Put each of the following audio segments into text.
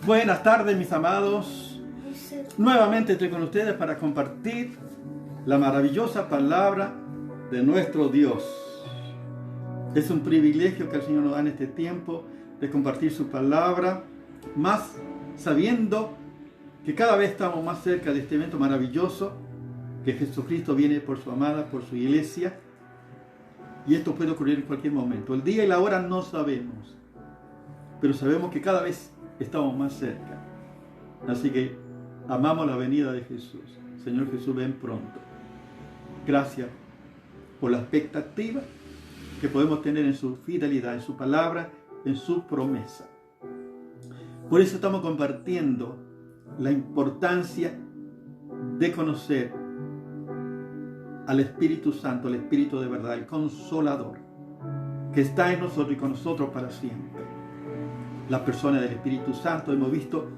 Buenas tardes, mis amados. Nuevamente estoy con ustedes para compartir la maravillosa palabra de nuestro Dios. Es un privilegio que el Señor nos da en este tiempo de compartir su palabra, más sabiendo que cada vez estamos más cerca de este evento maravilloso, que Jesucristo viene por su amada, por su iglesia, y esto puede ocurrir en cualquier momento. El día y la hora no sabemos, pero sabemos que cada vez estamos más cerca. Así que amamos la venida de Jesús. Señor Jesús, ven pronto. Gracias por la expectativa que podemos tener en su fidelidad, en su palabra, en su promesa. Por eso estamos compartiendo la importancia de conocer al Espíritu Santo, el Espíritu de verdad, el Consolador, que está en nosotros y con nosotros para siempre. La persona del Espíritu Santo, hemos visto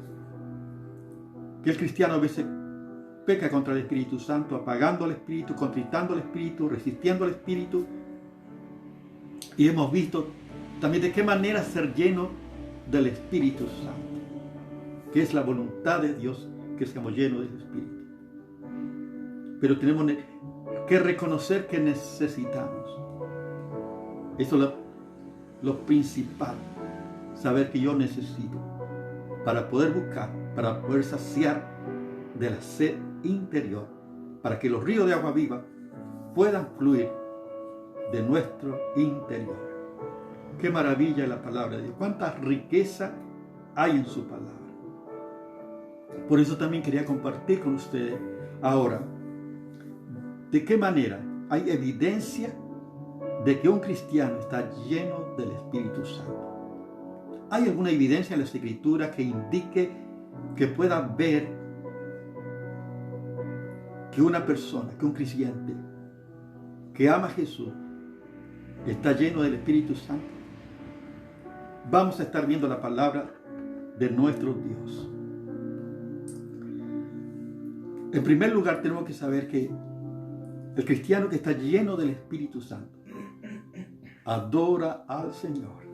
que el cristiano a veces peca contra el Espíritu Santo, apagando al Espíritu, contritando al Espíritu, resistiendo al Espíritu. Y hemos visto también de qué manera ser lleno del Espíritu Santo, que es la voluntad de Dios, que seamos llenos del Espíritu. Pero tenemos que reconocer que necesitamos. Eso es lo principal, saber que yo necesito para poder buscar, para poder saciar de la sed interior, para que los ríos de agua viva puedan fluir de nuestro interior. Qué maravilla es la palabra de Dios, cuánta riqueza hay en su palabra. Por eso también quería compartir con ustedes ahora de qué manera hay evidencia de que un cristiano está lleno del Espíritu Santo. ¿Hay alguna evidencia en las Escrituras que indique, que pueda ver que una persona, que un creyente que ama a Jesús está lleno del Espíritu Santo? Vamos a estar viendo la palabra de nuestro Dios. En primer lugar, tenemos que saber que el cristiano que está lleno del Espíritu Santo adora al Señor.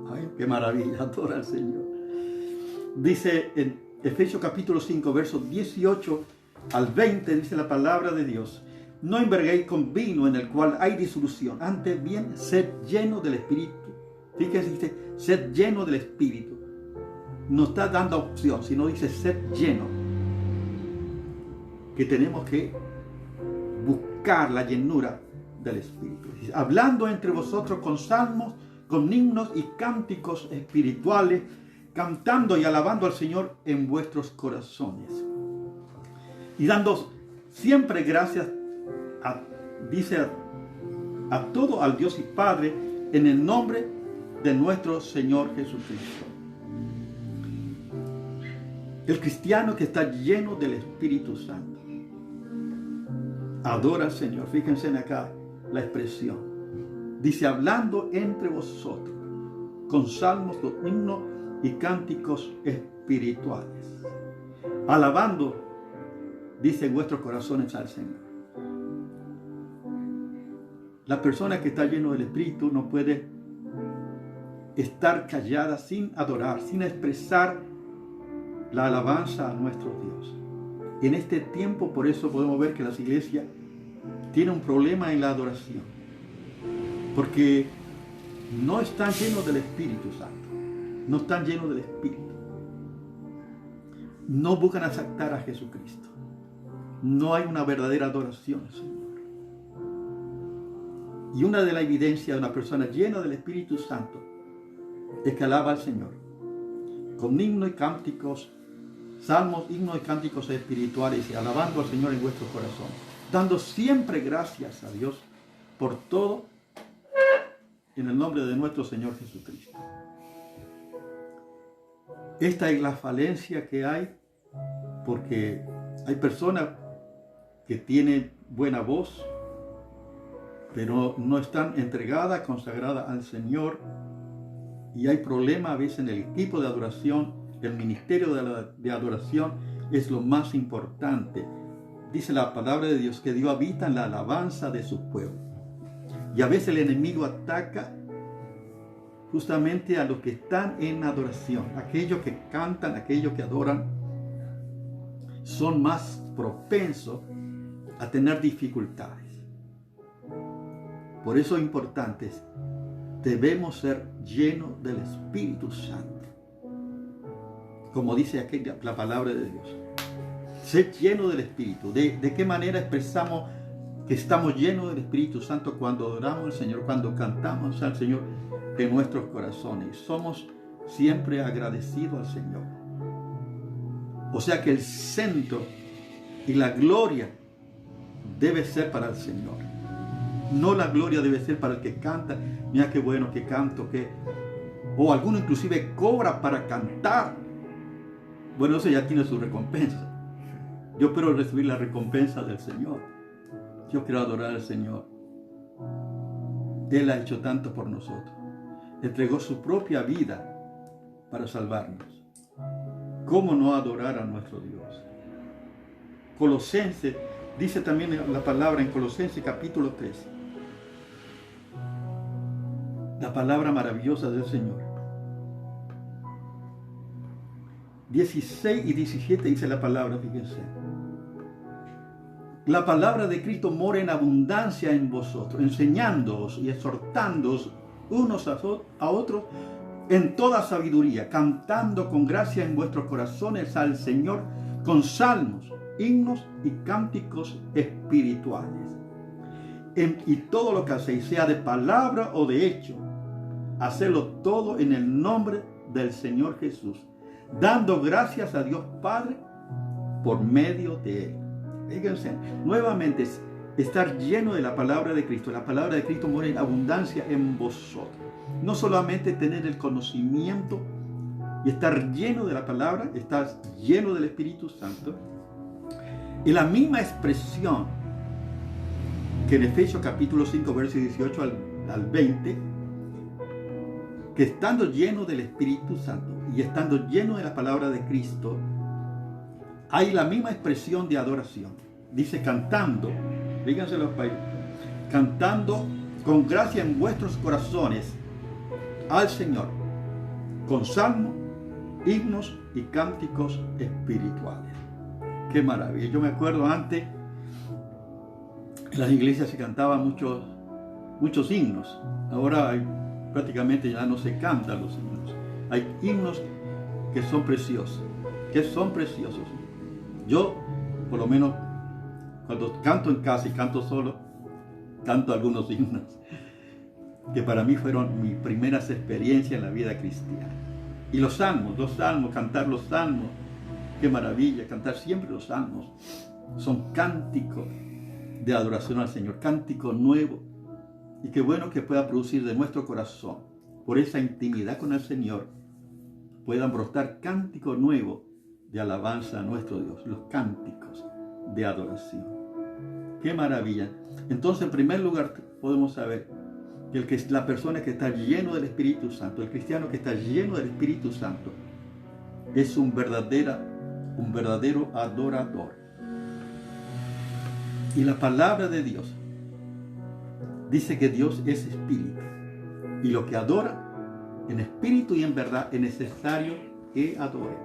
Ay, qué maravilla, adora al Señor. Dice en Efesios capítulo 5, versos 18 al 20, dice la palabra de Dios: no embriaguéis con vino en el cual hay disolución, antes bien sed lleno del Espíritu. Fíjense, dice sed lleno del Espíritu. No está dando opción, sino dice sed lleno. Que tenemos que buscar la llenura del Espíritu. Dice, hablando entre vosotros con salmos, con himnos y cánticos espirituales, cantando y alabando al Señor en vuestros corazones. Y dando siempre gracias a todo al Dios y Padre en el nombre de nuestro Señor Jesucristo. El cristiano que está lleno del Espíritu Santo adora al Señor. Fíjense en acá la expresión. Dice, hablando entre vosotros con salmos, con himnos y cánticos espirituales. Alabando, dice, en vuestros corazones al Señor. La persona que está lleno del Espíritu no puede estar callada sin adorar, sin expresar la alabanza a nuestro Dios. En este tiempo, por eso podemos ver que las iglesias tienen un problema en la adoración, porque no están llenos del Espíritu Santo, no están llenos del Espíritu, no buscan aceptar a Jesucristo, no hay una verdadera adoración al Señor. Y una de las evidencias de una persona llena del Espíritu Santo es que alaba al Señor con himnos y cánticos, salmos, himnos y cánticos espirituales, y alabando al Señor en vuestros corazones, dando siempre gracias a Dios por todo en el nombre de nuestro Señor Jesucristo. Esta es la falencia que hay, porque hay personas que tienen buena voz, pero no están entregadas, consagradas al Señor, y hay problemas a veces en el equipo de adoración. El ministerio de adoración es lo más importante. Dice la palabra de Dios que Dios habita en la alabanza de su pueblo. Y a veces el enemigo ataca justamente a los que están en adoración. Aquellos que cantan, aquellos que adoran, son más propensos a tener dificultades. Por eso es importante, debemos ser llenos del Espíritu Santo. Como dice aquí la palabra de Dios. Ser lleno del Espíritu. ¿De qué manera expresamos que estamos llenos del Espíritu Santo? Cuando adoramos al Señor, cuando cantamos al Señor en nuestros corazones. Somos siempre agradecidos al Señor. O sea que el centro y la gloria debe ser para el Señor. No la gloria debe ser para el que canta. Mira qué bueno que canto, o alguno inclusive cobra para cantar. Bueno, eso ya tiene su recompensa. Yo espero recibir la recompensa del Señor. Yo quiero adorar al Señor. Él ha hecho tanto por nosotros. Entregó su propia vida para salvarnos. ¿Cómo no adorar a nuestro Dios? Colosenses, dice también la palabra en Colosenses capítulo 3. La palabra maravillosa del Señor. 16 y 17 dice la palabra, fíjense. La palabra de Cristo mora en abundancia en vosotros, enseñándoos y exhortándoos unos a otros en toda sabiduría, cantando con gracia en vuestros corazones al Señor con salmos, himnos y cánticos espirituales. Y todo lo que hacéis, sea de palabra o de hecho, hacedlo todo en el nombre del Señor Jesús, dando gracias a Dios Padre por medio de Él. Fíjense, nuevamente, estar lleno de la palabra de Cristo. La palabra de Cristo mora en abundancia en vosotros. No solamente tener el conocimiento y estar lleno de la palabra, estar lleno del Espíritu Santo. Y la misma expresión que en Efesios capítulo 5, versos 18 al 20, que estando lleno del Espíritu Santo y estando lleno de la palabra de Cristo, hay la misma expresión de adoración. Dice cantando, fíjense los países, cantando con gracia en vuestros corazones al Señor, con salmos, himnos y cánticos espirituales. Qué maravilla. Yo me acuerdo antes, en las iglesias se cantaban muchos himnos. Ahora prácticamente ya no se cantan los himnos. Hay himnos que son preciosos, Yo, por lo menos, cuando canto en casa y canto solo, canto algunos himnos que para mí fueron mis primeras experiencias en la vida cristiana. Y los salmos, cantar los salmos, qué maravilla, cantar siempre los salmos. Son cánticos de adoración al Señor, cántico nuevo. Y qué bueno que pueda producir de nuestro corazón, por esa intimidad con el Señor, puedan brotar cántico nuevo de alabanza a nuestro Dios, los cánticos de adoración. ¡Qué maravilla! Entonces, en primer lugar, podemos saber que la persona que está lleno del Espíritu Santo, el cristiano que está lleno del Espíritu Santo, es un verdadero adorador. Y la palabra de Dios dice que Dios es espíritu. Y lo que adora, en espíritu y en verdad, es necesario que adore.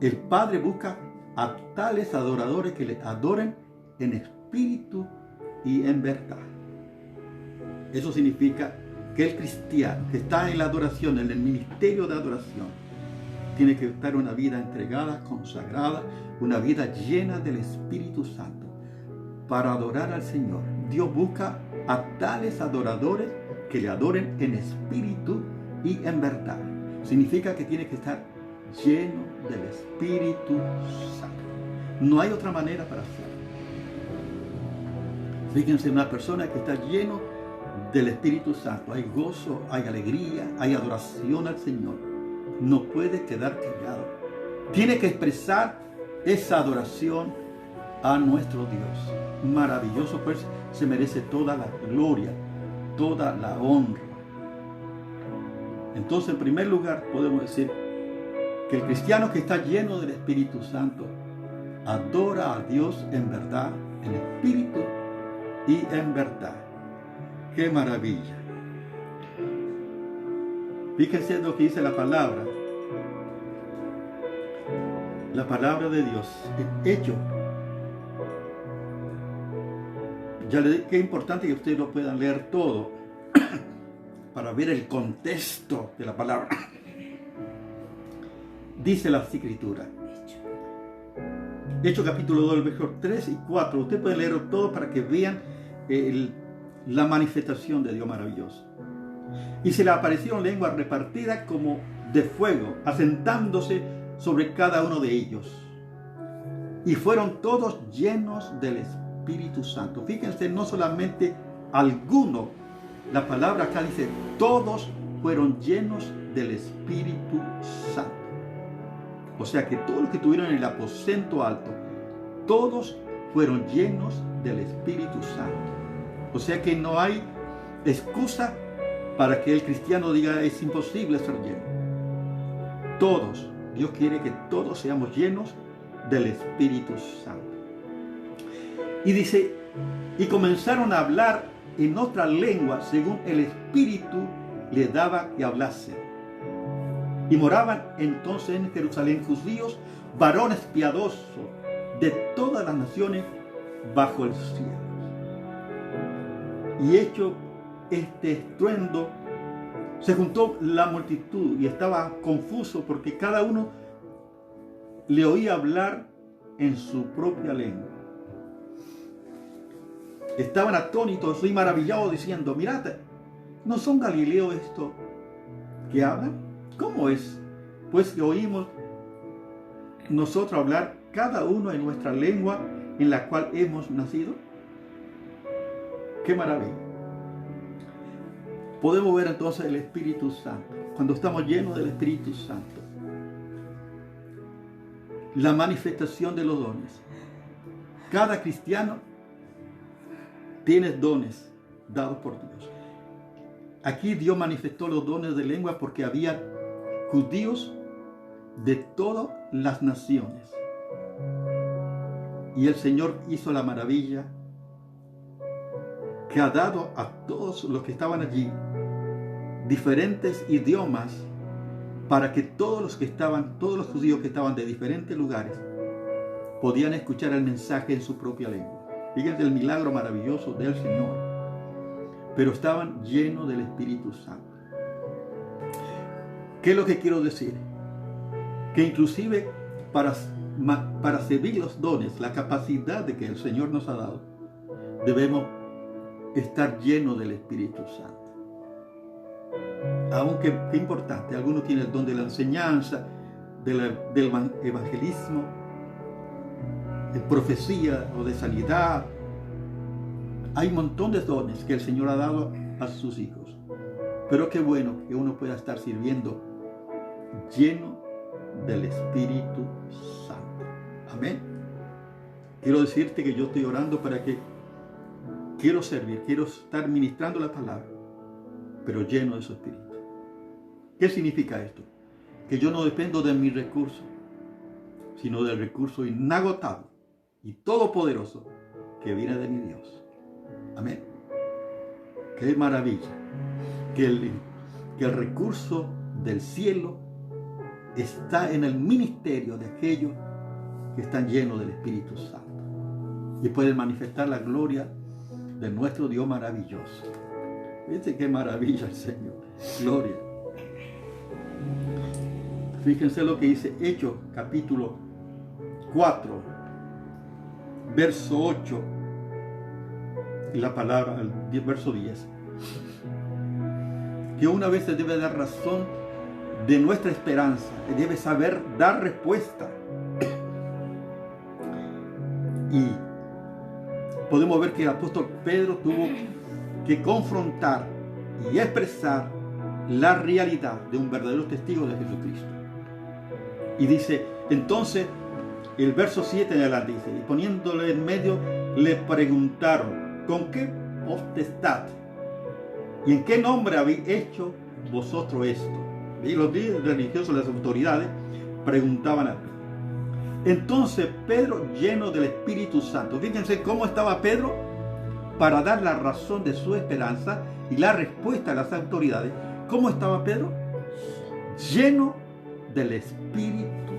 El Padre busca a tales adoradores que le adoren en espíritu y en verdad. Eso significa que el cristiano que está en la adoración, en el ministerio de adoración, tiene que estar una vida entregada, consagrada, una vida llena del Espíritu Santo para adorar al Señor. Dios busca a tales adoradores que le adoren en espíritu y en verdad. Significa que tiene que estar lleno del Espíritu Santo. No hay otra manera para hacerlo. Fíjense, una persona que está lleno del Espíritu Santo, hay gozo, hay alegría, hay adoración al Señor. No puede quedar callado. Tiene que expresar esa adoración a nuestro Dios. Maravilloso, pues se merece toda la gloria, toda la honra. Entonces, en primer lugar, podemos decir que el cristiano que está lleno del Espíritu Santo adora a Dios en verdad, en espíritu y en verdad. ¡Qué maravilla! Fíjense lo que dice la palabra. La palabra de Dios, hecho. Ya le digo que es importante que ustedes lo puedan leer todo para ver el contexto de la palabra. Dice la Escritura. Hechos capítulo 2, versículos 3 y 4. Ustedes pueden leerlo todo para que vean la manifestación de Dios maravilloso. Y se le aparecieron lenguas repartidas como de fuego, asentándose sobre cada uno de ellos. Y fueron todos llenos del Espíritu Santo. Fíjense, no solamente algunos, la palabra acá dice, todos fueron llenos del Espíritu Santo. O sea que todos los que estuvieron en el aposento alto, todos fueron llenos del Espíritu Santo. O sea que no hay excusa para que el cristiano diga es imposible ser lleno. Todos, Dios quiere que todos seamos llenos del Espíritu Santo. Y dice, y comenzaron a hablar en otra lengua según el Espíritu le daba que hablase. Y moraban entonces en Jerusalén judíos, varones piadosos de todas las naciones bajo el cielo. Y hecho este estruendo, se juntó la multitud y estaba confuso porque cada uno le oía hablar en su propia lengua. Estaban atónitos y maravillados diciendo, mirad, ¿no son galileos estos que hablan? ¿Cómo es? Pues que oímos nosotros hablar cada uno en nuestra lengua en la cual hemos nacido. ¡Qué maravilla! Podemos ver entonces el Espíritu Santo. Cuando estamos llenos del Espíritu Santo, la manifestación de los dones. Cada cristiano tiene dones dados por Dios. Aquí Dios manifestó los dones de lengua porque había judíos de todas las naciones. Y el Señor hizo la maravilla que ha dado a todos los que estaban allí diferentes idiomas para que todos los judíos que estaban de diferentes lugares podían escuchar el mensaje en su propia lengua. Fíjense el milagro maravilloso del Señor. Pero estaban llenos del Espíritu Santo. ¿Qué es lo que quiero decir? Que inclusive para servir los dones, la capacidad de que el Señor nos ha dado, debemos estar llenos del Espíritu Santo. Aunque, qué importante, algunos tienen el don de la enseñanza, del evangelismo, de profecía o de sanidad. Hay un montón de dones que el Señor ha dado a sus hijos. Pero qué bueno que uno pueda estar sirviendo lleno del Espíritu Santo. Amén. Quiero decirte que yo estoy orando para que quiero servir, quiero estar ministrando la palabra, pero lleno de su Espíritu. ¿Qué significa esto? Que yo no dependo de mis recursos, sino del recurso inagotable y todopoderoso que viene de mi Dios. Amén. Qué maravilla que el recurso del cielo está en el ministerio de aquellos que están llenos del Espíritu Santo y pueden manifestar la gloria de nuestro Dios maravilloso. Fíjense qué maravilla el Señor. Gloria. Fíjense lo que dice Hechos capítulo 4, verso 8 y la palabra, el verso 10. Que una vez se debe dar razón de nuestra esperanza, debe saber dar respuesta. Y podemos ver que el apóstol Pedro tuvo que confrontar y expresar la realidad de un verdadero testigo de Jesucristo. Y dice, entonces, el verso 7 en adelante dice, y poniéndole en medio, le preguntaron, ¿con qué potestad y en qué nombre habéis hecho vosotros esto? Y los líderes religiosos, las autoridades, preguntaban a Pedro. Entonces Pedro, lleno del Espíritu Santo, fíjense cómo estaba Pedro para dar la razón de su esperanza y la respuesta a las autoridades. ¿Cómo estaba Pedro? lleno del Espíritu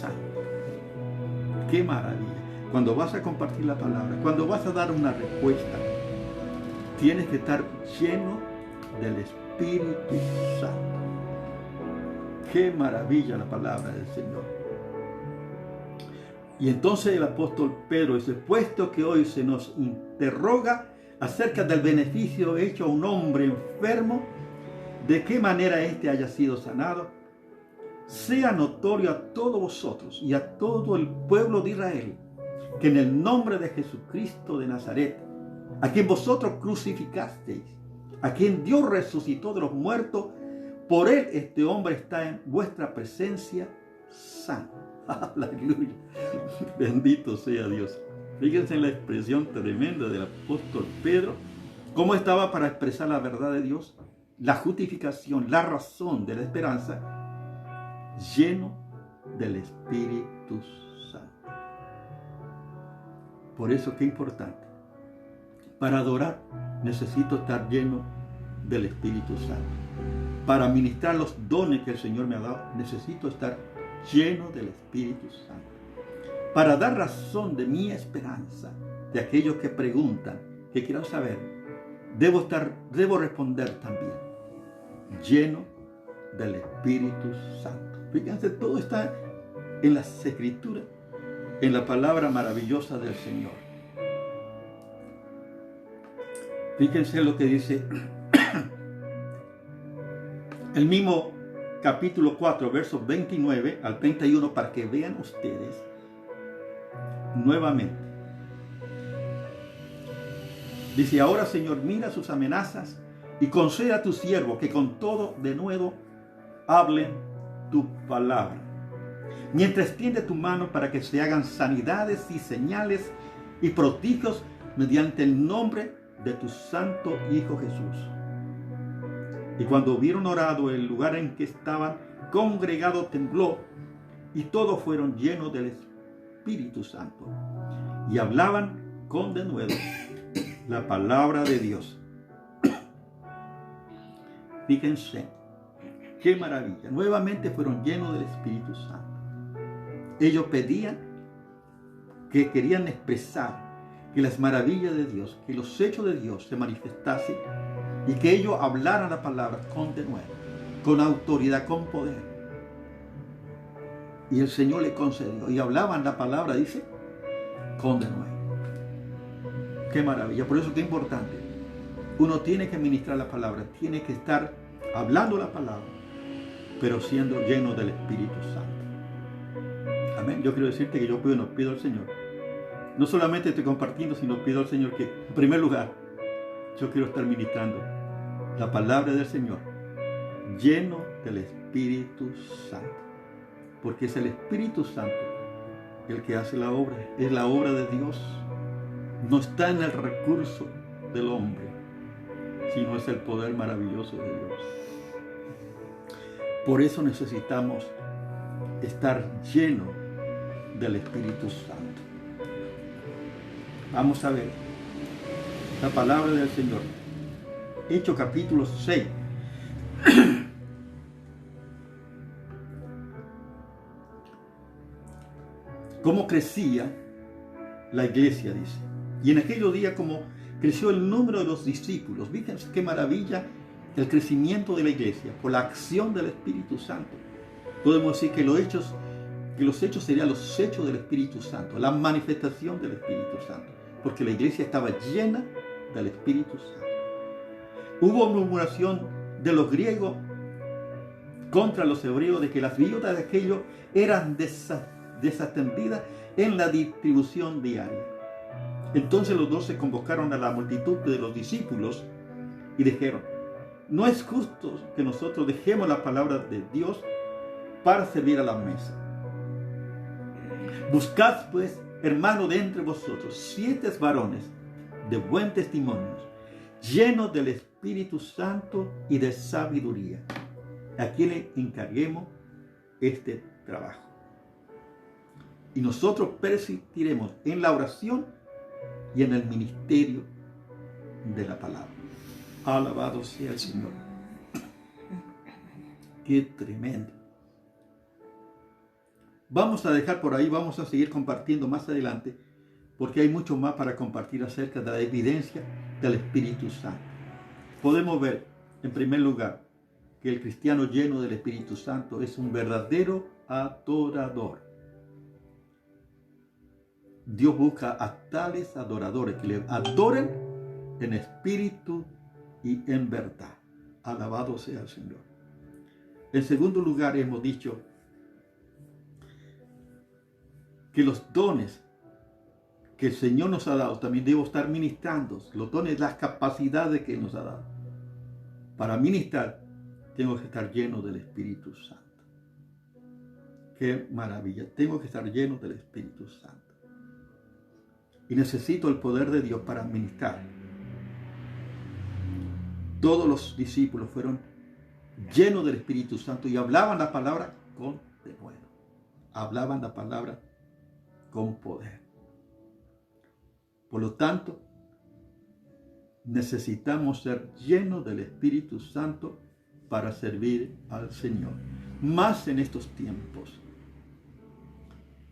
Santo. ¡Qué maravilla! Cuando vas a compartir la palabra, cuando vas a dar una respuesta, tienes que estar lleno del Espíritu Santo. ¡Qué maravilla la palabra del Señor! Y entonces el apóstol Pedro dice, puesto que hoy se nos interroga acerca del beneficio hecho a un hombre enfermo, de qué manera éste haya sido sanado, sea notorio a todos vosotros y a todo el pueblo de Israel, que en el nombre de Jesucristo de Nazaret, a quien vosotros crucificasteis, a quien Dios resucitó de los muertos, por él este hombre está en vuestra presencia sano. Aleluya. Bendito sea Dios. Fíjense en la expresión tremenda del apóstol Pedro, cómo estaba para expresar la verdad de Dios, la justificación, la razón de la esperanza, lleno del Espíritu Santo. Por eso, qué importante. Para adorar necesito estar lleno del Espíritu Santo. Para ministrar los dones que el Señor me ha dado, necesito estar lleno del Espíritu Santo. Para dar razón de mi esperanza, de aquellos que preguntan, que quieran saber, debo responder también, lleno del Espíritu Santo. Fíjense, todo está en las Escrituras, en la palabra maravillosa del Señor. Fíjense lo que dice el mismo capítulo 4, versos 29 al 31, para que vean ustedes nuevamente. Dice, ahora Señor, mira sus amenazas y concede a tu siervo que con todo de nuevo hablen tu palabra. Mientras extiende tu mano para que se hagan sanidades y señales y prodigios mediante el nombre de tu santo Hijo Jesús. Y cuando hubieron orado, el lugar en que estaban congregados tembló, y todos fueron llenos del Espíritu Santo, y hablaban con denuedo la palabra de Dios. Fíjense, qué maravilla. Nuevamente fueron llenos del Espíritu Santo. Ellos pedían, que querían expresar que las maravillas de Dios, que los hechos de Dios se manifestasen, y que ellos hablaran la palabra con denuedo, con autoridad, con poder. Y el Señor le concedió, y hablaban la palabra, dice, con denuedo. Qué maravilla. Por eso qué importante. Uno tiene que ministrar la palabra, tiene que estar hablando la palabra, pero siendo lleno del Espíritu Santo. Amén. Yo quiero decirte que yo pido al Señor. No solamente estoy compartiendo, sino pido al Señor que, en primer lugar, yo quiero estar ministrando la palabra del Señor, lleno del Espíritu Santo. Porque es el Espíritu Santo el que hace la obra. Es la obra de Dios. No está en el recurso del hombre, sino es el poder maravilloso de Dios. Por eso necesitamos estar lleno del Espíritu Santo. Vamos a ver la palabra del Señor. Hechos capítulo 6. Cómo crecía la iglesia, dice. Y en aquellos días, como creció el número de los discípulos. Fíjense qué maravilla el crecimiento de la iglesia por la acción del Espíritu Santo. Podemos decir que los hechos serían los hechos del Espíritu Santo, la manifestación del Espíritu Santo, porque la iglesia estaba llena del Espíritu Santo. Hubo murmuración de los griegos contra los hebreos de que las viudas de aquellos eran desatendidas en la distribución diaria. Entonces los 12 convocaron a la multitud de los discípulos y dijeron: no es justo que nosotros dejemos la palabra de Dios para servir a la mesa. Buscad pues, hermano, de entre vosotros 7 varones de buen testimonio, llenos del Espíritu Santo y de sabiduría, a quien le encarguemos este trabajo. Y nosotros persistiremos en la oración y en el ministerio de la palabra. Alabado sea el Señor. Qué tremendo. Vamos a dejar por ahí, vamos a seguir compartiendo más adelante, porque hay mucho más para compartir acerca de la evidencia del Espíritu Santo. Podemos ver, en primer lugar, que el cristiano lleno del Espíritu Santo es un verdadero adorador. Dios busca a tales adoradores que le adoren en espíritu y en verdad. Alabado sea el Señor. En segundo lugar, hemos dicho que los dones que el Señor nos ha dado, también debo estar ministrando. Los dones, las capacidades que Él nos ha dado. Para ministrar, tengo que estar lleno del Espíritu Santo. Qué maravilla. Tengo que estar lleno del Espíritu Santo. Y necesito el poder de Dios para ministrar. Todos los discípulos fueron llenos del Espíritu Santo y hablaban la palabra con denuedo. Hablaban la palabra con poder. Por lo tanto, necesitamos ser llenos del Espíritu Santo para servir al Señor. Más en estos tiempos.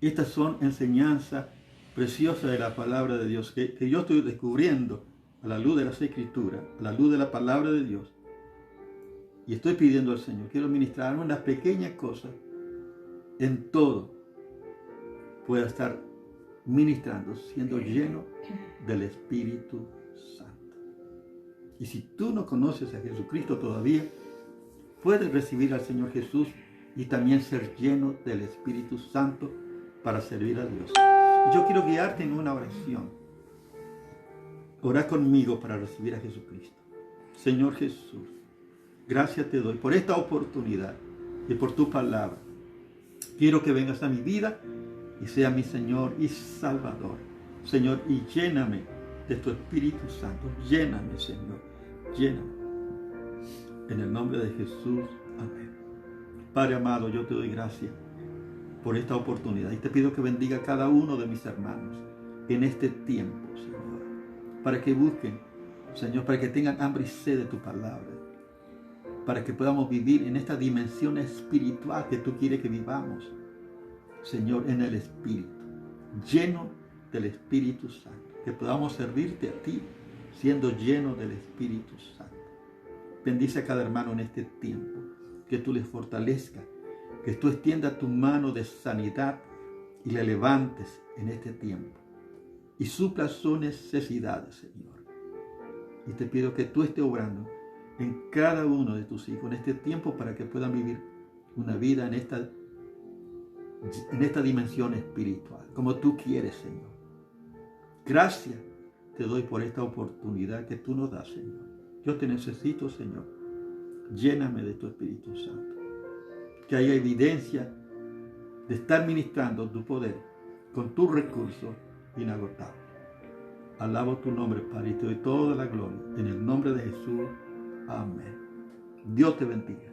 Estas son enseñanzas preciosas de la palabra de Dios que yo estoy descubriendo a la luz de las Escrituras, a la luz de la palabra de Dios. Y estoy pidiendo al Señor, quiero ministrar unas pequeñas cosas, en todo pueda estar ministrando, siendo lleno del Espíritu Santo. Y si tú no conoces a Jesucristo todavía, puedes recibir al Señor Jesús y también ser lleno del Espíritu Santo para servir a Dios. Y yo quiero guiarte en una oración. Ora conmigo para recibir a Jesucristo. Señor Jesús, gracias te doy por esta oportunidad y por tu palabra. Quiero que vengas a mi vida y sea mi Señor y Salvador. Señor, y lléname de tu Espíritu Santo. Lléname, Señor. Lléname. En el nombre de Jesús. Amén. Padre amado, yo te doy gracias por esta oportunidad y te pido que bendiga a cada uno de mis hermanos en este tiempo, Señor, para que busquen, Señor, para que tengan hambre y sed de tu palabra, para que podamos vivir en esta dimensión espiritual que tú quieres que vivamos, Señor, en el Espíritu, lleno del Espíritu Santo, que podamos servirte a ti, siendo lleno del Espíritu Santo. Bendice a cada hermano en este tiempo, que tú les fortalezcas, que tú extiendas tu mano de sanidad y la levantes en este tiempo y suplas sus necesidades, Señor. Y te pido que tú estés obrando en cada uno de tus hijos en este tiempo para que puedan vivir una vida en esta dimensión espiritual, como tú quieres, Señor. Gracias te doy por esta oportunidad que tú nos das, Señor. Yo te necesito, Señor. Lléname de tu Espíritu Santo. Que haya evidencia de estar ministrando tu poder con tus recursos inagotables. Alabo tu nombre, Padre, y te doy toda la gloria. En el nombre de Jesús. Amén. Dios te bendiga.